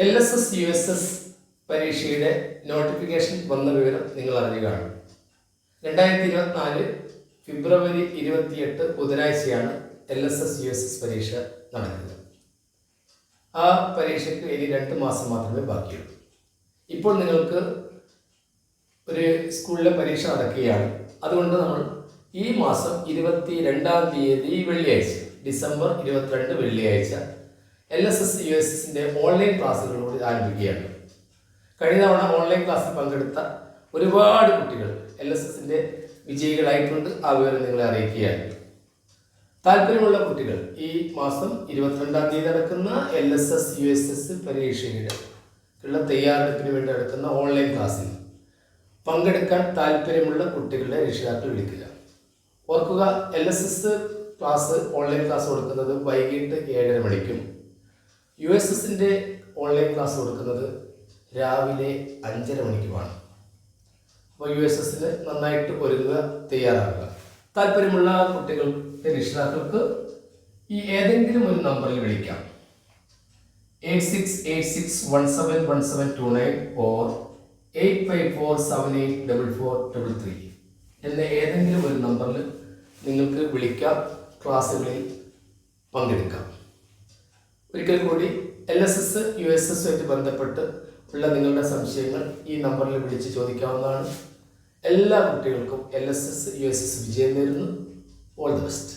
LSS USS പരീക്ഷയുടെ notification വന്ന വിവരം നിങ്ങൾ അറിയുകയാണ്. 2024 ഫെബ്രുവരി 28 ബുധനാഴ്ചയാണ് LSS USS പരീക്ഷ നടക്കുന്നത്. ആ പരീക്ഷയ്ക്ക് ഇനി 2 മാസം മാത്രമേ ബാക്കിയുള്ളൂ. ഇപ്പോൾ നിങ്ങൾക്ക് ഒരു സ്കൂളിലെ പരീക്ഷ നടക്കുകയാണ്. അതുകൊണ്ട് നമ്മൾ ഈ മാസം 22-ാം തീയതി വെള്ളിയാഴ്ച, ഡിസംബർ 22 വെള്ളിയാഴ്ച LSS USSന്റെ ഓൺലൈൻ ക്ലാസ്സുകളോട് ആരംഭിക്കുകയാണ്. കഴിഞ്ഞ തവണ ഓൺലൈൻ ക്ലാസ്സിൽ പങ്കെടുത്ത ഒരുപാട് കുട്ടികൾ LSSന്റെ വിജയികളായിട്ടുണ്ട്. ആ വിവരം നിങ്ങളെ അറിയിക്കുകയാണ്. താല്പര്യമുള്ള കുട്ടികൾ ഈ മാസം 22-ാം തീയതി നടക്കുന്ന LSS USS പരീക്ഷയുടെ തയ്യാറെടുപ്പിന് വേണ്ടി നടക്കുന്ന ഓൺലൈൻ ക്ലാസ്സിൽ പങ്കെടുക്കാൻ താല്പര്യമുള്ള കുട്ടികളെ രക്ഷിതാക്കൾ വിളിക്കുക. ഓർക്കുക, LSS ക്ലാസ് ഓൺലൈൻ ക്ലാസ് കൊടുക്കുന്നത് വൈകിട്ട് 7:30 മണിക്കും USSന്റെ ഓൺലൈൻ ക്ലാസ് കൊടുക്കുന്നത് രാവിലെ 5:30 മണിക്കുമാണ്. അപ്പോൾ USSന് നന്നായിട്ട് ഒരുങ്ങുക, തയ്യാറാക്കുക. താല്പര്യമുള്ള കുട്ടികളുടെ രക്ഷിതാക്കൾക്ക് ഈ ഏതെങ്കിലും ഒരു നമ്പറിൽ വിളിക്കാം. 8686171729 or 8547844433 എന്ന ഏതെങ്കിലും ഒരു നമ്പറിൽ നിങ്ങൾക്ക് വിളിക്കാം, ക്ലാസ്സുകളിൽ പങ്കെടുക്കാം. ഒരിക്കൽ കൂടി LSS USS ആയിട്ട് ബന്ധപ്പെട്ട് ഉള്ള നിങ്ങളുടെ സംശയങ്ങൾ ഈ നമ്പറിൽ വിളിച്ച് ചോദിക്കാവുന്നതാണ്. എല്ലാ കുട്ടികൾക്കും LSS USS വിജയം നേരുന്നു. All the best.